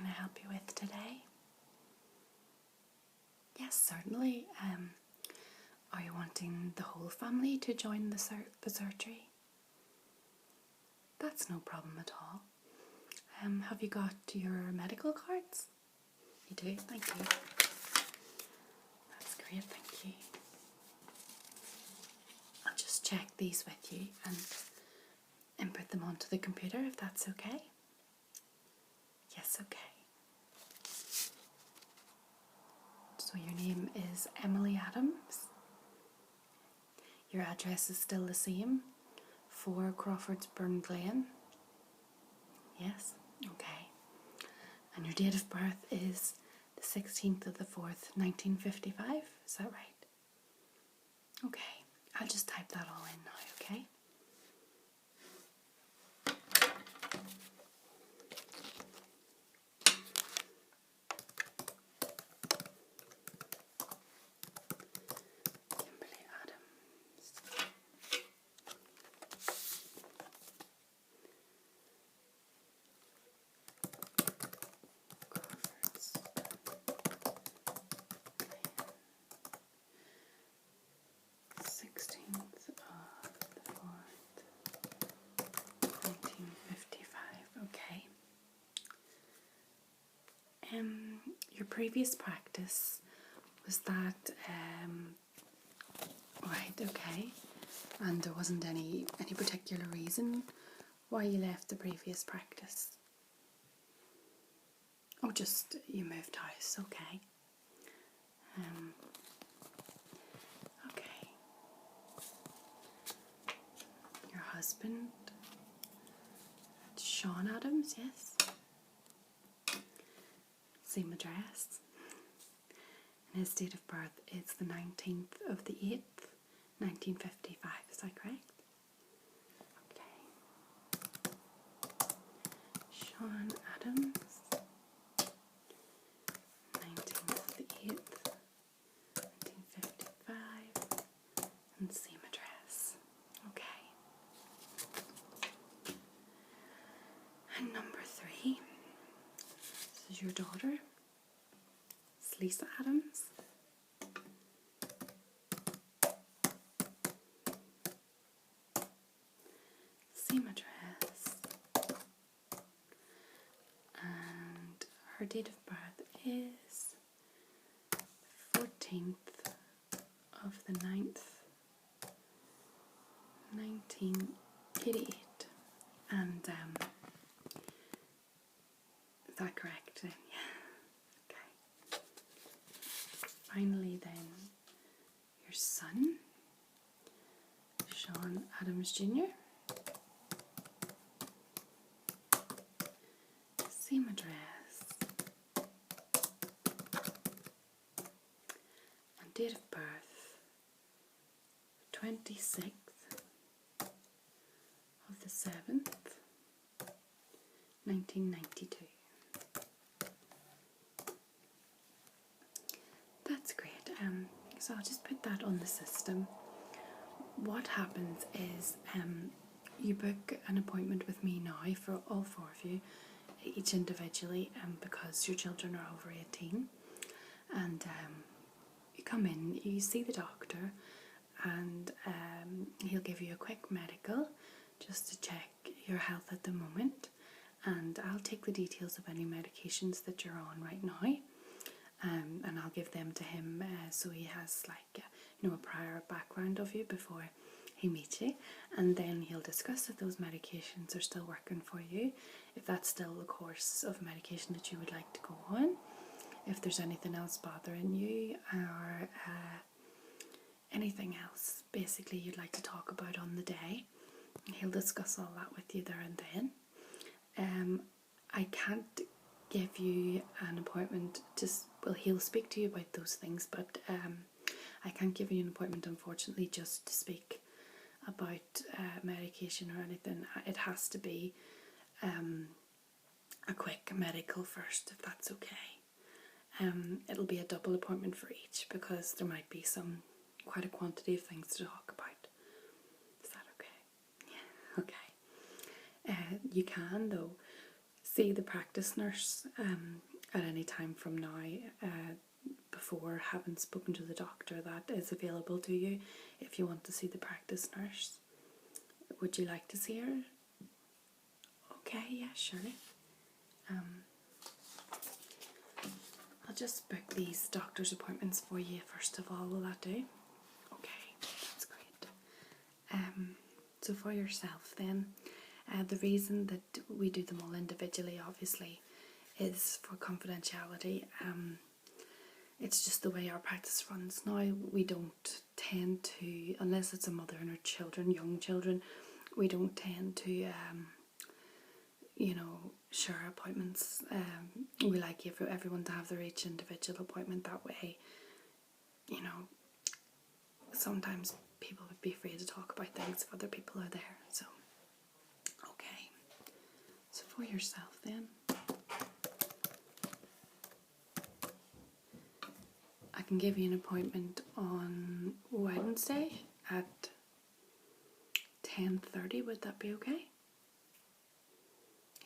can I help you with today? Yes, certainly. Are you wanting the whole family to join the surgery? That's no problem at all. Have you got your medical cards? You do? Thank you. That's great, thank you. I'll just check these with you and input them onto the computer if that's okay. Yes, okay. So your name is Emily Adams. Your address is still the same, 4 Crawfordsburn Glen. Yes, okay. And your date of birth is the 16th of the 4th, 1955. Is that right? Okay, I'll just type that all in now, okay? Kimberly Adams. Crawfords. 16th of the 4th, 1955. Okay. Your previous practice, was that right? Okay. And there wasn't any particular reason why you left the previous practice? Oh, just you moved house. Okay. Okay. Your husband, Sean Adams, yes? Same address. And his date of birth is the 19th of the 8th, 1955, is that correct? Okay. Sean Adams, 19th of the 8th, 1955, and same address. Okay. And number 3, this is your daughter, it's Lisa Adams. Same address. And her date of birth is the 14th of the 9th, 1988. And is that correct? Yeah. Okay. Finally then, your son, Sean Adams Jr. Same address. And date of birth, 26th of the 7th, 1992. That's great. So I'll just put that on the system. What happens is you book an appointment with me now for all 4 of you, each individually, because your children are over 18, and you come in, you see the doctor, and he'll give you a quick medical just to check your health at the moment, and I'll take the details of any medications that you're on right now, and I'll give them to him so he has a prior background of you before he meets you, and then he'll discuss if those medications are still working for you, if that's still the course of medication that you would like to go on, if there's anything else bothering you, or anything else basically you'd like to talk about on the day. He'll discuss all that with you there and then. I can't give you an appointment, he'll speak to you about those things, but I can't give you an appointment unfortunately just to speak about medication or anything. It has to be a quick medical first, if that's okay. It'll be a double appointment for each because there might be quite a quantity of things to talk about. Is that okay? Yeah, okay. You can though see the practice nurse at any time from now, before having spoken to the doctor that is available to you. If you want to see the practice nurse, would you like to see her? Okay, yeah, surely. I'll just book these doctor's appointments for you first of all. Will that do? Okay, that's great. So for yourself then, the reason that we do them all individually, obviously, is for confidentiality. It's just the way our practice runs now. We don't tend to, unless it's a mother and her children, young children, we don't tend to, share appointments. We like everyone to have their each individual appointment. That way, sometimes people would be afraid to talk about things if other people are there. So, okay. So for yourself then, I can give you an appointment on Wednesday at 10:30. Would that be okay?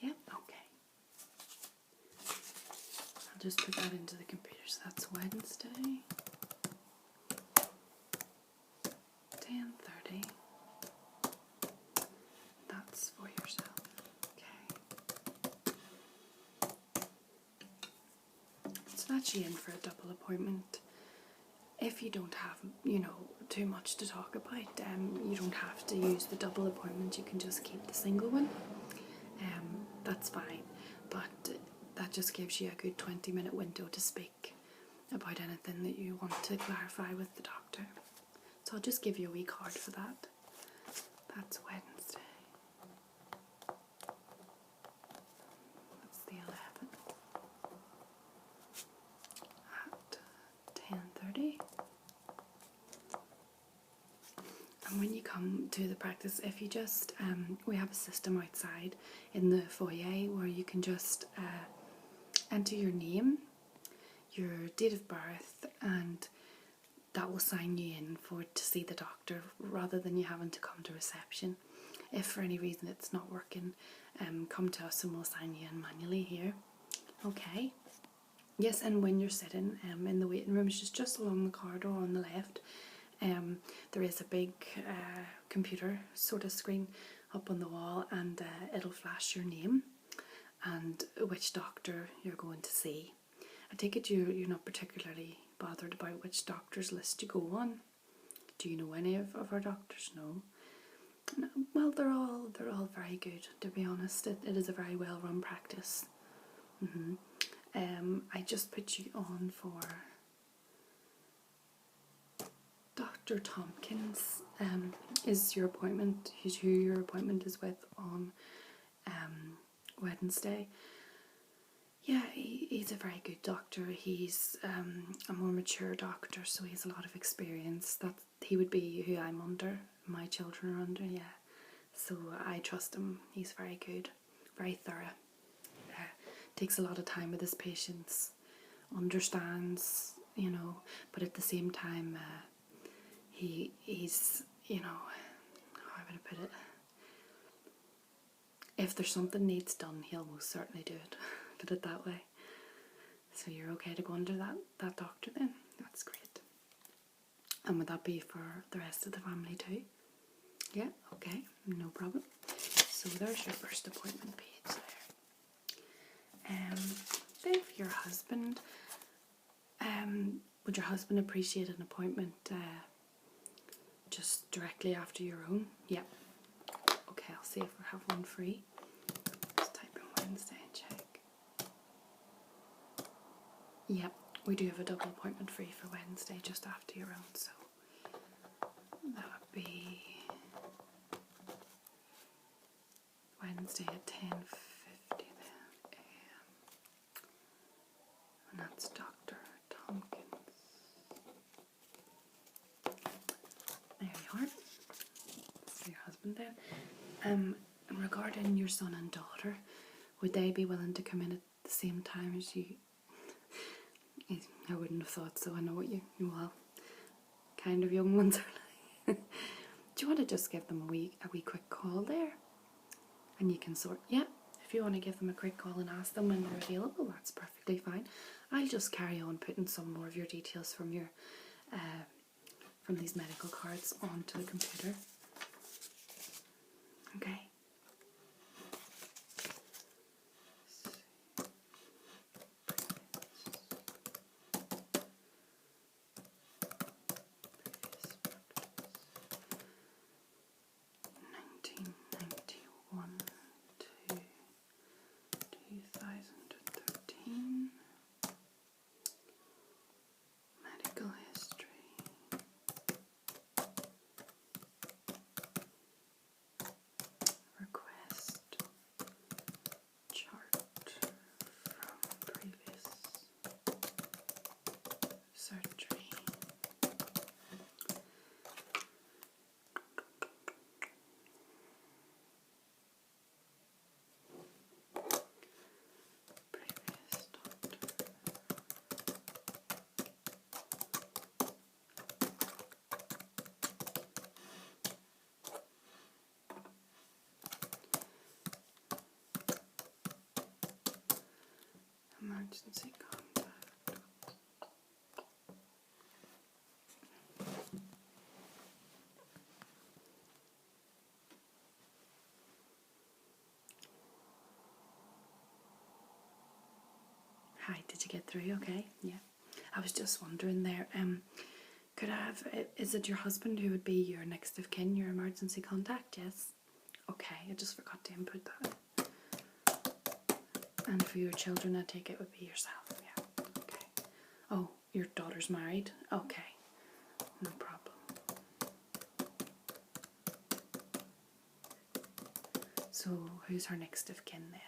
Yeah, okay. I'll just put that into the computer. So that's Wednesday, 10:30. That's for yourself. Okay. So that's you in for a double appointment. If you don't have, too much to talk about, you don't have to use the double appointment. You can just keep the single one. That's fine. But that just gives you a good 20-minute window to speak about anything that you want to clarify with the doctor. So I'll just give you a wee card for that. That's Wednesday. That's the 11th at 10:30. And when you come to the practice, if you just, we have a system outside in the foyer where you can just enter your name, your date of birth, and that will sign you in to see the doctor rather than you having to come to reception. If for any reason it's not working, come to us and we'll sign you in manually here. Okay. Yes, and when you're sitting in the waiting room, it's just along the corridor on the left. There is a big computer sort of screen up on the wall, and it'll flash your name and which doctor you're going to see. I take it you're not particularly bothered about which doctor's list you go on. Do you know any of our doctors? No. Well, they're all very good, to be honest. It is a very well run practice. I just put you on for Dr. Tompkins. Is your appointment, who your appointment is with on Wednesday. Yeah, he's a very good doctor. He's a more mature doctor, so he has a lot of experience. He would be who I'm under, my children are under, yeah. So I trust him. He's very good, very thorough. Takes a lot of time with his patients, understands, but at the same time, he's, how would I put it? If there's something needs done, he'll most certainly do it. Put it that way. So you're okay to go under that doctor then? That's great. And would that be for the rest of the family too? Yeah, okay, no problem. So there's your first appointment page there. Then for your husband, would your husband appreciate an appointment just directly after your own? Yeah. Okay, I'll see if we have one free. Let's type in Wednesday and check. Yep, we do have a double appointment free for Wednesday just after your own, so that would be Wednesday at 10:50 then a.m. And that's Dr. Tompkins. There you are. That's your husband then. And regarding your son and daughter, would they be willing to come in at the same time as you? I wouldn't have thought so. I know what kind of young ones are like. Do you want to just give them a wee quick call there? And you can sort, yeah, if you want to give them a quick call and ask them when they're available, that's perfectly fine. I'll just carry on putting some more of your details from your from these medical cards onto the computer. Okay. Medical history. Request chart from previous surgery. Previous doctor. Emergency contact. Hi, did you get through okay? Yeah. I was just wondering there, could I have, is it your husband who would be your next of kin, your emergency contact? Yes? Okay, I just forgot to input that. And for your children, I take it would be yourself, yeah. Okay. Oh, your daughter's married? Okay, no problem. So, who's her next of kin then?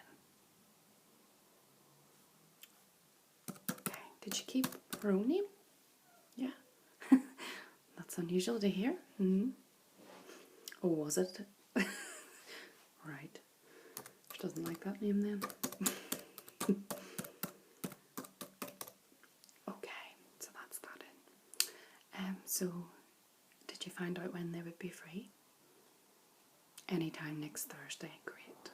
Okay, did she keep her own name? Yeah. That's unusual to hear. Mm-hmm. Oh, was it? Right. She doesn't like that name then. Okay, so that's that in. So, did you find out when they would be free? Anytime next Thursday, great.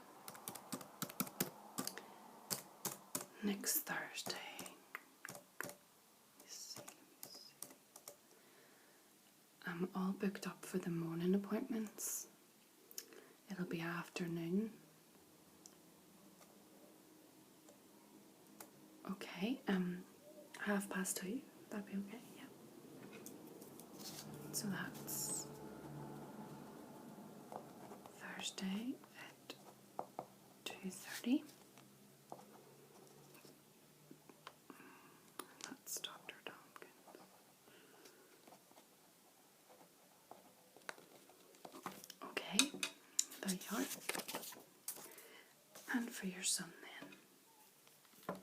Next Thursday. I'm all booked up for the morning appointments. It'll be afternoon. Okay, 2:30. That'd be okay, yeah. So that's Thursday at 2:30. That's Dr. Tompkins. Okay, there you are. And for your son then.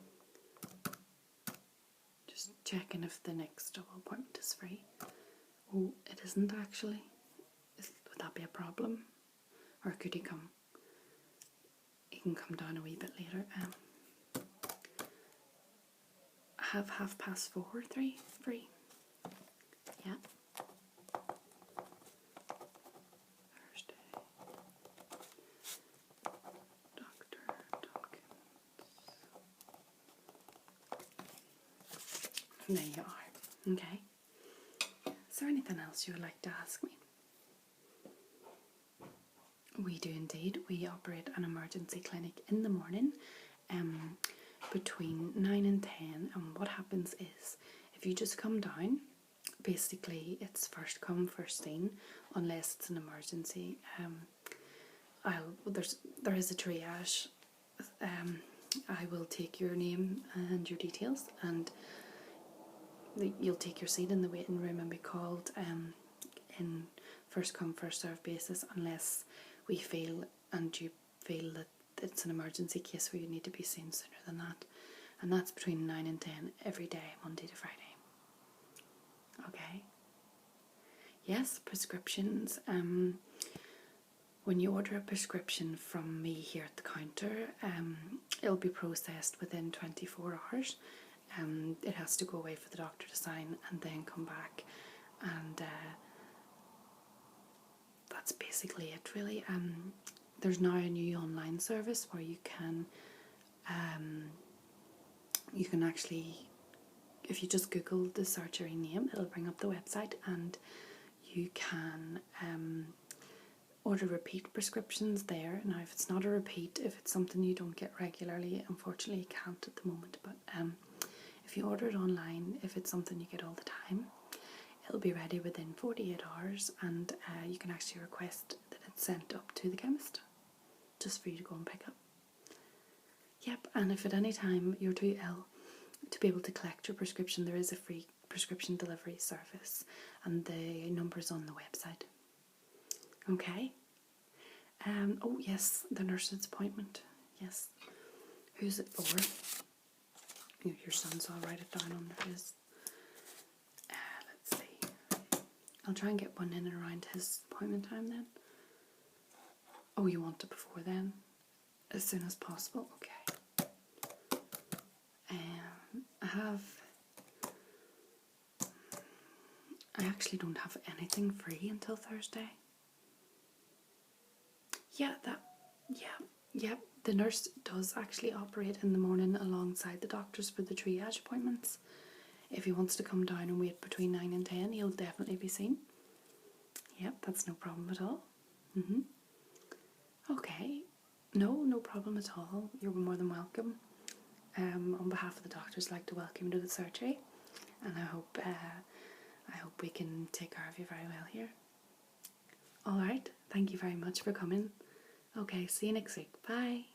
Just checking if the next double appointment is free. Oh, it isn't actually. Would that be a problem? Or could he come? He can come down a wee bit later. I have 3:30 free. Yeah. Thursday. Dr. Tompkins. There you are. Okay. Is there anything else you would like to ask me? We do indeed. We operate an emergency clinic in the morning between 9 and 10, and what happens is if you just come down, basically it's first come first seen unless it's an emergency. There is a triage. I will take your name and your details, and you'll take your seat in the waiting room and be called in first come first served basis unless we feel and you feel that it's an emergency case where you need to be seen sooner than that, and that's between 9 and 10 every day, Monday to Friday. Okay. Yes, prescriptions. When you order a prescription from me here at the counter, it'll be processed within 24 hours. It has to go away for the doctor to sign and then come back, and that's basically it really. there's now a new online service where you can actually, if you just Google the surgery name, it'll bring up the website, and you can order repeat prescriptions there. Now, if it's not a repeat, if it's something you don't get regularly, unfortunately you can't at the moment, but if you order it online, if it's something you get all the time, it'll be ready within 48 hours, and you can actually request that it's sent up to the chemist just for you to go and pick up. Yep, and if at any time you're too ill to be able to collect your prescription, there is a free prescription delivery service, and the number's on the website. Okay. Oh yes, the nurse's appointment. Yes. Who's it for? Your son, so I'll write it down under his. Let's see. I'll try and get one in and around his appointment time then. Oh, you want it before then? As soon as possible? Okay. I actually don't have anything free until Thursday. Yeah, the nurse does actually operate in the morning alongside the doctors for the triage appointments. If he wants to come down and wait between 9 and 10, he'll definitely be seen. Yep, that's no problem at all. Okay, no problem at all. You're more than welcome. On behalf of the doctors, I'd like to welcome you to the surgery, and I hope we can take care of you very well here. Alright, thank you very much for coming. Okay, see you next week. Bye.